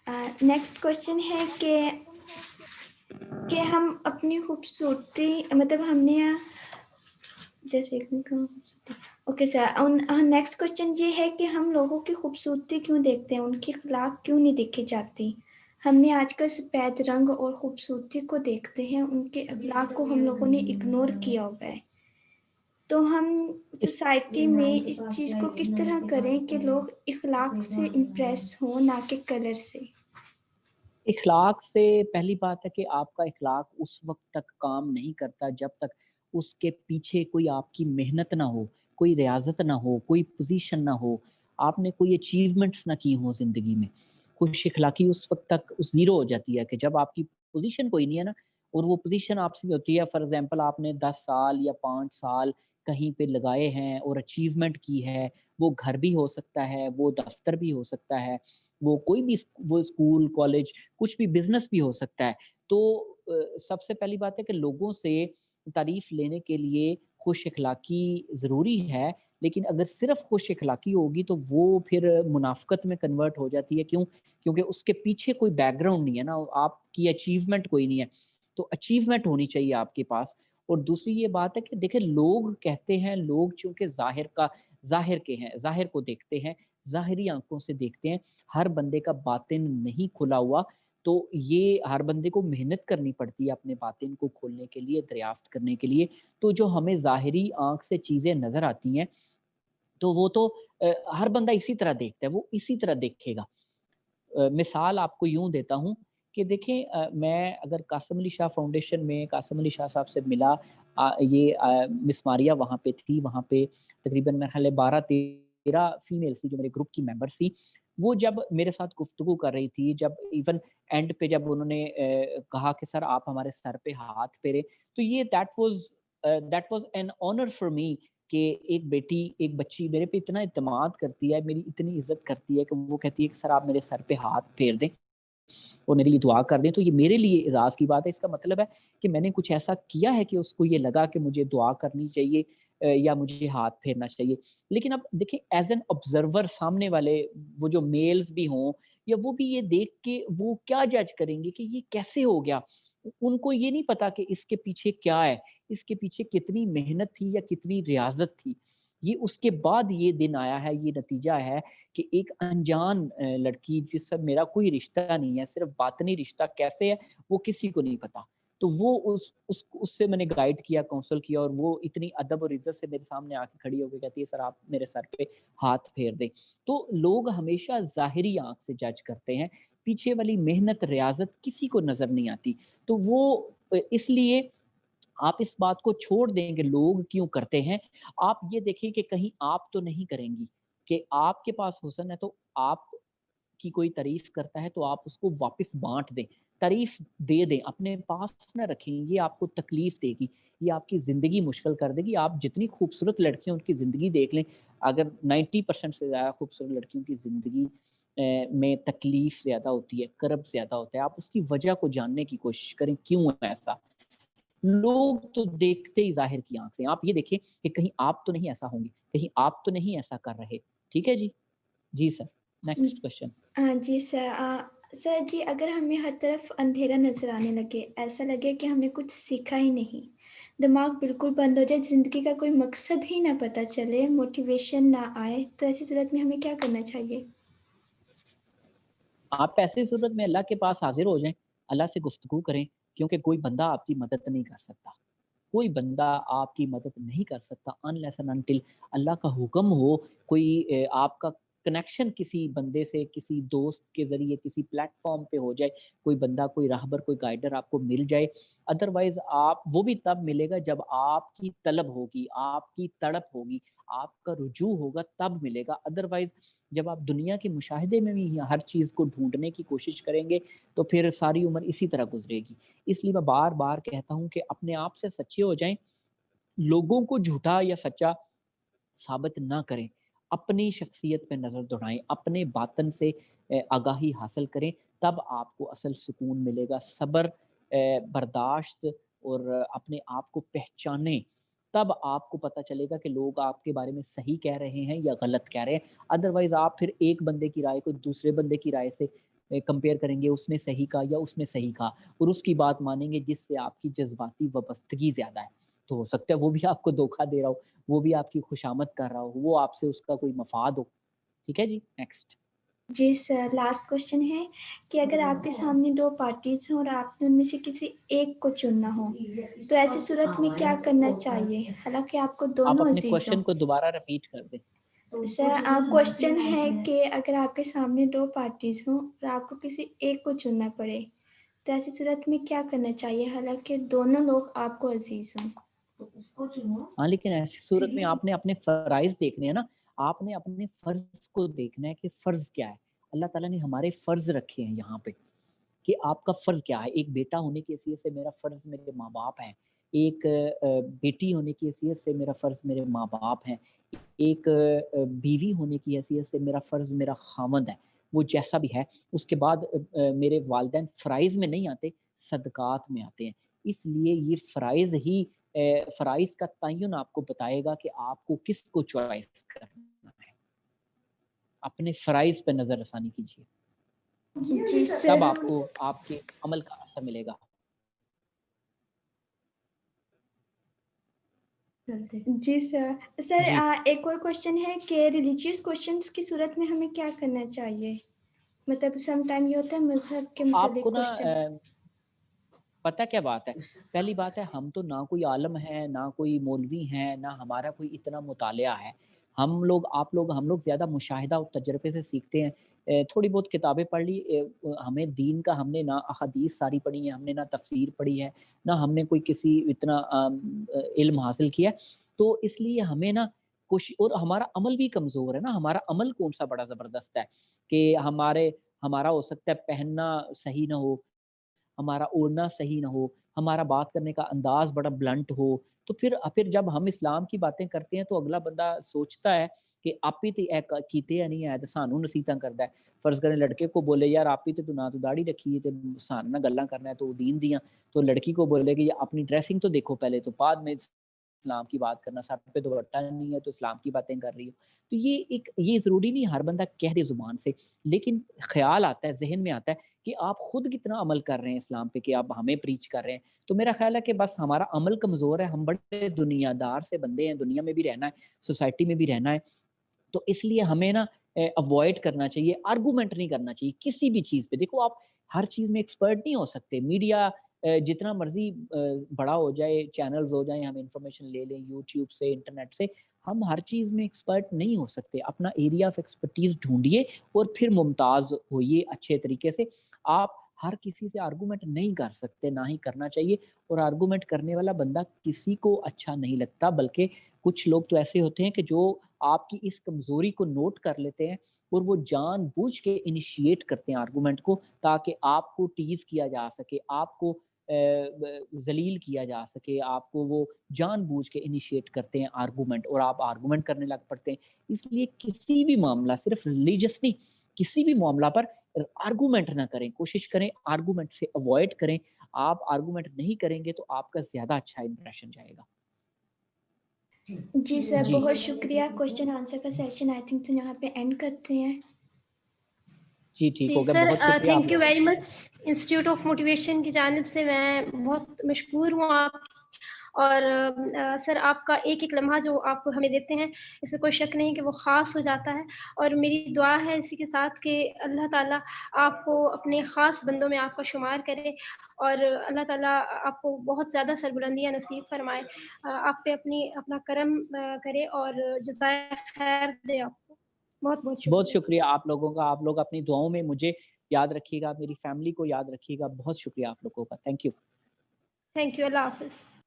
Next question है कि हम अपनी खूबसूरती मतलब हमने ओके सर, नेक्स्ट क्वेश्चन ये है कि हम लोगों की खूबसूरती क्यों देखते हैं, उनकी अखलाक क्यों नहीं देखी जाती। हमने आजकल सफ़ेद रंग और खूबसूरती को देखते हैं, उनके अखलाक को हम लोगों ने इग्नोर किया हुआ है। तो हम सोसाइटी में इस चीज़ को किस तरह करें कि लोग अखलाक से इम्प्रेस हों, ना कि कलर से। इखलाक से पहली बात है कि आपका इखलाक उस वक़्त तक काम नहीं करता जब तक उसके पीछे कोई आपकी मेहनत ना हो, कोई रियाज़त ना हो, कोई पोज़ीशन ना हो, आपने कोई अचीवमेंट्स ना की हों ज़िंदगी में। खुश इखलाकी उस वक़्त तक ज़ीरो हो जाती है कि जब आपकी पोज़ीशन कोई नहीं है ना और वो पोज़ीशन आपसे होती है, फॉर एग्ज़ाम्पल आपने 10 साल या 5 साल कहीं पे लगाए हैं और अचीवमेंट की है, वो घर भी हो सकता है, वो दफ़्तर भी हो सकता है, वो कोई भी वो स्कूल, कॉलेज कुछ भी बिज़नेस भी हो सकता है। तो सबसे पहली बात है कि लोगों से तारीफ़ लेने के लिए खुश इखलाकी ज़रूरी है, लेकिन अगर सिर्फ़ खुश इखलाकी होगी तो वो फिर मुनाफ़िक़त में कन्वर्ट हो जाती है। क्यों? क्योंकि उसके पीछे कोई बैकग्राउंड नहीं है ना, आपकी अचीवमेंट कोई नहीं है। तो अचीवमेंट होनी चाहिए आपके पास। और दूसरी ये बात है कि देखिए लोग कहते हैं, लोग चूँकि ज़ाहिर के हैं, ज़ाहिर को देखते हैं, ज़ाहिरी आँखों से देखते हैं, हर बंदे का बातिन नहीं खुला हुआ। तो ये हर बंदे को मेहनत करनी पड़ती है अपने बातिन को खोलने के लिए, दरियाफ़्त करने के लिए। तो जो हमें ज़ाहिरी आँख से चीज़ें नज़र आती हैं, तो वो तो हर बंदा इसी तरह देखता है, वो इसी तरह देखेगा। मिसाल आपको यूँ देता हूँ कि देखें मैं अगर कासिम अली शाह फाउंडेशन में कासिम अली शाह साहब से मिला मिस मारिया वहाँ पे थी, वहाँ पे तकरीबन मेरे ख़्याल है 12-13 फीमेल थी जो मेरे ग्रुप की मेंबर्स थी। वो जब मेरे साथ गुफ्तगू कर रही थी, जब इवन एंड पे जब उन्होंने कहा कि सर आप हमारे सर पे हाथ फेरे, तो ये that was an honour for me कि एक बच्ची मेरे पे इतना एतमाद करती है, मेरी इतनी इज़्ज़त करती है कि वो कहती है कि सर आप मेरे सर पे हाथ फेर दें और मेरे लिए दुआ कर दें। तो ये मेरे लिए एज़ाज़ की बात है। इसका मतलब है कि मैंने कुछ ऐसा किया है कि उसको ये लगा कि मुझे दुआ करनी चाहिए या मुझे हाथ फेरना चाहिए। लेकिन अब देखिए एज़ एन ऑब्ज़र्वर सामने वाले वो जो मेल्स भी हों या वो भी ये देख के वो क्या जज करेंगे कि ये कैसे हो गया? उनको ये नहीं पता कि इसके पीछे क्या है, इसके पीछे कितनी मेहनत थी या कितनी रियाज़त थी। ये उसके बाद ये दिन आया है, ये नतीजा है कि एक अनजान लड़की जिससे मेरा कोई रिश्ता नहीं है, सिर्फ़ बातनी रिश्ता कैसे है, वो किसी को नहीं पता। तो वो उससे मैंने गाइड किया, काउंसल किया और वो इतनी अदब और इज़्ज़त से मेरे सामने आके खड़ी होके कहती है, "सर आप मेरे सर पे हाथ फेर दें।" तो लोग हमेशा ज़ाहिरी आँख से जज करते हैं, पीछे वाली मेहनत, रियाज़त किसी को नज़र नहीं आती। तो वो इसलिए आप इस बात को छोड़ दें कि लोग क्यों करते हैं। आप ये देखिए कि कहीं आप तो नहीं करेंगी, कि आपके पास हुस्न है तो आपकी कोई तारीफ़ करता है तो आप उसको वापस बाँट दें, तारीफ़ दे दें, अपने पास ना रखें, ये आपको तकलीफ़ देगी, ये आपकी ज़िंदगी मुश्किल कर देगी। आप जितनी खूबसूरत लड़कियाँ उनकी ज़िंदगी देख लें, अगर 90% से ज़्यादा खूबसूरत लड़कियों की ज़िंदगी में तकलीफ़ ज़्यादा होती है, कर्ब ज़्यादा होता है, आप उसकी वजह को जानने की कोशिश करें, क्यों है ऐसा? लोग तो देखते ही ज़ाहिर की आँख से हैं। आप ये देखिए कि कहीं आप तो नहीं ऐसा होंगे, कहीं आप तो नहीं ऐसा कर रहे। ठीक है जी? जी सर, नेक्स्ट क्वेश्चन। जी सर, सर जी अगर हमें हर तरफ अंधेरा नज़र आने लगे, ऐसा लगे कि हमने कुछ सीखा ही नहीं, दिमाग बिल्कुल बंद हो जाए, ज़िंदगी का कोई मकसद ही ना पता चले, मोटिवेशन ना आए, तो ऐसी सूरत में हमें क्या करना चाहिए? आप ऐसी सूरत में अल्लाह के पास हाज़िर हो जाएँ, अल्लाह से गुफ्तगू करें, क्योंकि कोई बंदा आपकी मदद नहीं कर सकता। कोई बंदा आपकी मदद नहीं कर सकता अनलेस एंड अनटिल अल्लाह का हुक्म हो, कोई आपका कनेक्शन किसी बंदे से, किसी दोस्त के ज़रिए, किसी प्लेटफ़ॉर्म पे हो जाए, कोई बंदा, कोई राहबर, कोई गाइडर आपको मिल जाए। अदरवाइज़ आप वो भी तब मिलेगा जब आपकी तलब होगी, आपकी तड़प होगी, आपका रुजू होगा तब मिलेगा। अदरवाइज़ जब आप दुनिया के मुशाहिदे में भी हर चीज़ को ढूँढने की कोशिश करेंगे, तो फिर सारी उम्र इसी तरह गुज़रेगी। इसलिए मैं बार-बार कहता हूँ कि अपने आप से सच्चे हो जाएँ, लोगों को झूठा या सच्चा साबित ना करें। अपनी शख्सियत पे नज़र दौड़ाएँ, अपने बातन से आगाही हासिल करें, तब आपको असल सुकून मिलेगा। सब्र, बर्दाश्त और अपने आप को पहचानें, तब आपको पता चलेगा कि लोग आपके बारे में सही कह रहे हैं या गलत कह रहे हैं। अदरवाइज़ आप फिर एक बंदे की राय को दूसरे बंदे की राय से कंपेयर करेंगे उसने सही कहा या उसने सही कहा, और उसकी बात मानेंगे जिससे आपकी जज़्बाती वाबस्तगी ज़्यादा है। तो हो सकता है वो भी आपको धोखा दे रहा हो, वो भी आपकी खुशामद कर रहा हो, वो आपसे उसका कोई मफ़ाद हो। ठीक है जी, नेक्स्ट। जी सर, लास्ट क्वेश्चन है कि अगर आपके सामने 2 पार्टीज़ हों और आपने उनमें से किसी एक को चुनना हो, तो ऐसी सूरत में क्या करना चाहिए? हालाँकि आपको आप दोनों अपने अज़ीज़ हों। क्वेश्चन को दोबारा रिपीट कर दें। सर क्वेश्चन है कि अगर आपके सामने 2 पार्टीज़ हों और आपको किसी एक को चुनना पड़े, तो ऐसी सूरत में क्या करना चाहिए? हालाँकि दोनों लोग आपको अज़ीज़ हों। तो उसको चुनो। हाँ, लेकिन ऐसी सूरत में सीधी सी आपने अपने फ़राइज़ देखने हैं ना, आपने अपने फ़र्ज़ को देखना है कि फ़र्ज़ क्या है? अल्लाह ताला ने हमारे फ़र्ज़ रखे हैं यहाँ पे। कि आपका फ़र्ज़ क्या है? एक बेटा होने की हैसियत से मेरा फ़र्ज़ मेरे माँ-बाप हैं। एक बेटी होने की हैसियत से मेरा फ़र्ज़ मेरे माँ-बाप हैं। एक बीवी होने की हैसियत से मेरा फ़र्ज़ मेरा ख़ावंद है। वो जैसा भी है, उसके बाद मेरे वालिदैन फ़राइज़ में नहीं आते, सदक़ात में आते हैं। इसलिए ये फ़राइज़ ही फ़राइज़ का तयन आपको बताएगा कि आपको किसको चॉइस करना है। अपने फ़राइज़ पे नज़र रसानी कीजिए, जी तब सर। आपको आपके अमल का असर मिलेगा। जी सर। सर जी। एक और क्वेश्चन है कि रिलीजियस क्वेश्चंस की सूरत में हमें क्या करना चाहिए? मतलब सम टाइम ये होता है मज़हब के आपको मुतालिक ना क्वेश्चन। पता क्या बात है? पहली बात है हम तो ना कोई आलिम हैं, ना कोई मौलवी हैं, ना हमारा कोई इतना मुतालिया है। हम लोग आप लोग हम लोग ज़्यादा मुशाहिदा और तजुर्बे से सीखते हैं। थोड़ी बहुत किताबें पढ़ ली हमें दीन का हमने ना अहादीस सारी पढ़ी हैं, हमने ना तफ़सीर पढ़ी है, ना हमने कोई किसी इतना इल्म हासिल किया है। तो इसलिए हमें ना कुछ और हमारा अमल भी कमज़ोर है ना, हमारा अमल कौन-सा बड़ा ज़बरदस्त है कि हमारा हो सकता है पहनना सही ना हो, हमारा ओढ़ना सही ना हो, हमारा बात करने का अंदाज़ बड़ा ब्लंट हो, तो फिर जब हम इस्लाम की बातें करते हैं तो अगला बंदा सोचता है कि आप ही ते ए क कीते या नहीं है ते सानू नसीहतां करदा है। फ़र्ज़ करें लड़के को बोले यार आप ही ते ना तो दाढ़ी रखी है ते सारे नाल गल्लां करना है तो दीन दियां, तो लड़की को बोले कि अपनी ड्रेसिंग तो देखो पहले तो बाद में इस्लाम की बात करना, सर पे दुपट्टा नहीं है तो इस्लाम की बातें कर रही हो। तो ये ज़रूरी नहीं हर बंदा कह दे ज़ुबान से, लेकिन ख़्याल आता है, ज़हन में आता है कि आप खुद कितना अमल कर रहे हैं इस्लाम पे कि आप हमें प्रीच कर रहे हैं। तो मेरा ख़्याल है कि बस हमारा अमल कमज़ोर है, हम बड़े दुनियादार से बंदे हैं, दुनिया में भी रहना है, सोसाइटी में भी रहना है। तो इसलिए हमें ना अवॉइड करना चाहिए, आर्गुमेंट नहीं करना चाहिए किसी भी चीज़ पे। देखो आप हर चीज़ में एक्सपर्ट नहीं हो सकते। मीडिया जितना मर्ज़ी बड़ा हो जाए, चैनल्स हो जाएँ, हम इन्फॉर्मेशन ले लें यूट्यूब से, इंटरनेट से, हम हर चीज़ में एक्सपर्ट नहीं हो सकते। अपना एरिया ऑफ एक्सपर्टीज़ ढूँढिए और फिर मुमताज़ होइए अच्छे तरीके से। आप हर किसी से आर्गुमेंट नहीं कर सकते, ना ही करना चाहिए, और आर्गुमेंट करने वाला बंदा किसी को अच्छा नहीं लगता, बल्कि कुछ लोग तो ऐसे होते हैं कि जो आपकी इस कमज़ोरी को नोट कर लेते हैं और वो जानबूझ के इनिशिएट करते हैं आर्गुमेंट को, ताकि आपको टीज़ किया जा सके, आपको ज़लील किया जा सके, आपको वो जानबूझ के इनिशिएट करते हैं आर्गुमेंट और आप आर्गुमेंट करने लग पड़ते हैं। इसलिए किसी भी मामला सिर्फ़ रिलीजियस नहीं, किसी भी मामला पर आर्गुमेंट ना करें, कोशिश करें आर्गुमेंट से अवॉइड करें। आप आर्गुमेंट नहीं करेंगे तो आपका ज़्यादा अच्छा इंप्रेशन जाएगा। जी सर, जी। बहुत शुक्रिया क्वेश्चन आंसर का सेशन आई थिंक तो यहाँ पे एंड करते हैं। जी, ठीक जी हो गया। सर, बहुत शुक्रिया आप थैंक यू लोगों वेरी का। मच। इंस्टीट्यूट ऑफ मोटिवेशन की जानिब से मैं बहुत मशकूर हूँ आप। और सर आपका एक-एक लम्हा जो आप हमें देते हैं, इसमें कोई शक नहीं कि वो ख़ास हो जाता है। और मेरी दुआ है इसी के साथ कि अल्लाह ताला आपको अपने ख़ास बंदों में आपका शुमार करे और अल्लाह ताला आपको बहुत ज़्यादा सरबुलंदियाँ नसीब फ़रमाए। आप पे अपना करम करे और जज़ाए खैर दे आपको। बहुत-बहुत बहुत शुक्रिया। शुक्रिया आप लोगों का। आप लोग अपनी दुआओं में मुझे याद रखिएगा, मेरी फैमिली को याद रखिएगा। बहुत शुक्रिया आप लोगों का। Thank you. Thank you. अल्लाह हाफ़िज़।